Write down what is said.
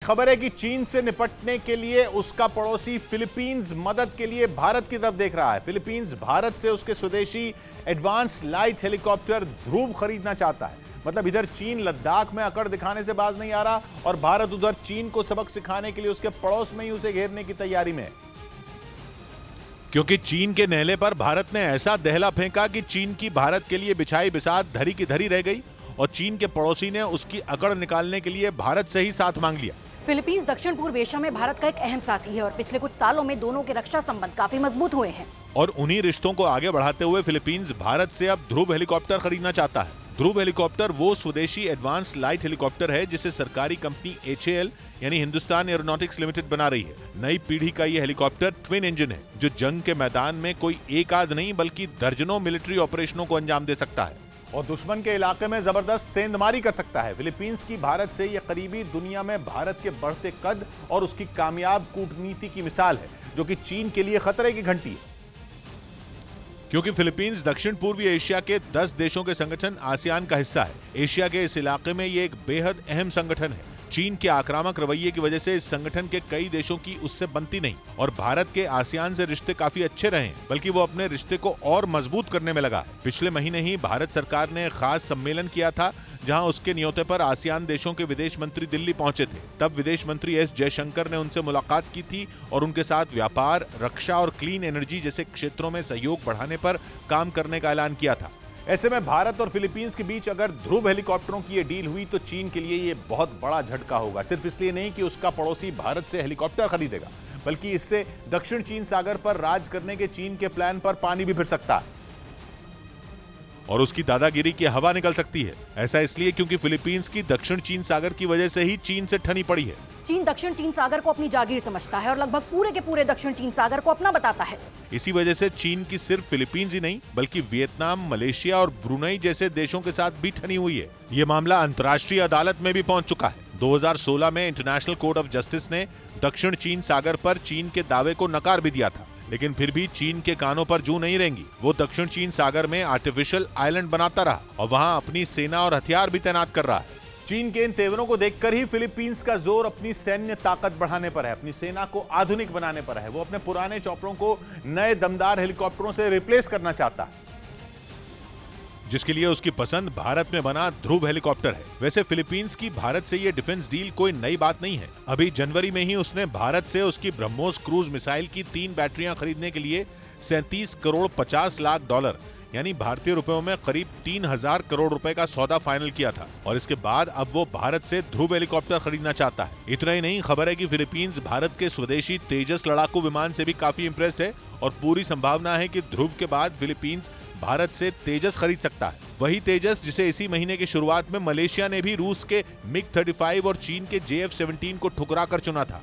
खबर है कि चीन से निपटने के लिए उसका पड़ोसी फिलीपींस मदद के लिए भारत की तरफ देख रहा है। फिलीपींस भारत से उसके स्वदेशी एडवांस लाइट हेलीकॉप्टर ध्रुव खरीदना चाहता है। मतलब इधर चीन लद्दाख में अकड़ दिखाने से बाज नहीं आ रहा और भारत उधर चीन को सबक सिखाने के लिए उसके पड़ोस में ही उसे घेरने की तैयारी में है। क्योंकि चीन के नेले पर भारत ने ऐसा दहला फेंका कि चीन की भारत के लिए बिछाई बिसात धरी की धरी रह गई और चीन के पड़ोसी ने उसकी अकड़ निकालने के लिए भारत से ही साथ मांग लिया। फिलीपींस दक्षिण पूर्व एशिया में भारत का एक अहम साथी है और पिछले कुछ सालों में दोनों के रक्षा संबंध काफी मजबूत हुए हैं। और उन्हीं रिश्तों को आगे बढ़ाते हुए फिलीपींस भारत से अब ध्रुव हेलीकॉप्टर खरीदना चाहता है। ध्रुव हेलीकॉप्टर वो स्वदेशी एडवांस लाइट हेलीकॉप्टर है जिसे सरकारी कंपनी HAL यानी हिंदुस्तान एरोनॉटिक्स लिमिटेड बना रही है। नई पीढ़ी का ये हेलीकॉप्टर ट्विन इंजन है जो जंग के मैदान में कोई एक आध नहीं बल्कि दर्जनों मिलिट्री ऑपरेशनों को अंजाम दे सकता है और दुश्मन के इलाके में जबरदस्त सेंधमारी कर सकता है। फिलीपींस की भारत से यह करीबी दुनिया में भारत के बढ़ते कद और उसकी कामयाब कूटनीति की मिसाल है जो कि चीन के लिए खतरे की घंटी है। क्योंकि फिलीपींस दक्षिण पूर्वी एशिया के 10 देशों के संगठन आसियान का हिस्सा है। एशिया के इस इलाके में ये एक बेहद अहम संगठन है। चीन के आक्रामक रवैये की वजह से इस संगठन के कई देशों की उससे बनती नहीं और भारत के आसियान से रिश्ते काफी अच्छे रहे हैं, बल्कि वो अपने रिश्ते को और मजबूत करने में लगा है। पिछले महीने ही भारत सरकार ने खास सम्मेलन किया था जहां उसके न्योते पर आसियान देशों के विदेश मंत्री दिल्ली पहुंचे थे। तब विदेश मंत्री S जयशंकर ने उनसे मुलाकात की थी और उनके साथ व्यापार, रक्षा और क्लीन एनर्जी जैसे क्षेत्रों में सहयोग बढ़ाने पर काम करने का ऐलान किया था। ऐसे में भारत और फिलीपींस के बीच अगर ध्रुव हेलीकॉप्टरों की ये डील हुई तो चीन के लिए ये बहुत बड़ा झटका होगा। सिर्फ इसलिए नहीं कि उसका पड़ोसी भारत से हेलीकॉप्टर खरीदेगा, बल्कि इससे दक्षिण चीन सागर पर राज करने के चीन के प्लान पर पानी भी फिर सकता है और उसकी दादागिरी की हवा निकल सकती है। ऐसा इसलिए क्योंकि फिलीपींस की दक्षिण चीन सागर की वजह से ही चीन से ठनी पड़ी है। चीन दक्षिण चीन सागर को अपनी जागीर समझता है और लगभग पूरे के पूरे दक्षिण चीन सागर को अपना बताता है। इसी वजह से चीन की सिर्फ फिलीपींस ही नहीं बल्कि वियतनाम, मलेशिया और ब्रुनई जैसे देशों के साथ भी ठनी हुई है। ये मामला अंतर्राष्ट्रीय अदालत में भी पहुंच चुका है। 2016 में इंटरनेशनल कोर्ट ऑफ जस्टिस ने दक्षिण चीन सागर पर चीन के दावे को नकार भी दिया था, लेकिन फिर भी चीन के कानों पर जू नहीं रहेंगी। वो दक्षिण चीन सागर में आर्टिफिशियल आइलैंड बनाता रहा और वहां अपनी सेना और हथियार भी तैनात कर रहा है। चीन के इन तेवरों को देखकर ही फिलीपींस का जोर अपनी सैन्य ताकत बढ़ाने पर है, अपनी सेना को आधुनिक बनाने पर है। वो अपने पुराने चॉपरों को नए दमदार हेलीकॉप्टरों से रिप्लेस करना चाहता है, जिसके लिए उसकी पसंद भारत में बना ध्रुव हेलीकॉप्टर है। वैसे फिलीपींस की भारत से ये डिफेंस डील कोई नई बात नहीं है। अभी जनवरी में ही उसने भारत से उसकी ब्रह्मोस क्रूज मिसाइल की 3 बैटरियां खरीदने के लिए 37 करोड़ 50 लाख डॉलर यानी भारतीय रुपयों में करीब 3000 करोड़ रुपए का सौदा फाइनल किया था और इसके बाद अब वो भारत से ध्रुव हेलीकॉप्टर खरीदना चाहता है। इतना ही नहीं, खबर है कि फिलीपींस भारत के स्वदेशी तेजस लड़ाकू विमान से भी काफी इंप्रेस्ड है और पूरी संभावना है कि ध्रुव के बाद फिलीपींस भारत से तेजस खरीद सकता है। वही तेजस जिसे इसी महीने की शुरुआत में मलेशिया ने भी रूस के MiG-35 और चीन के JF-17 को ठुकरा कर चुना था।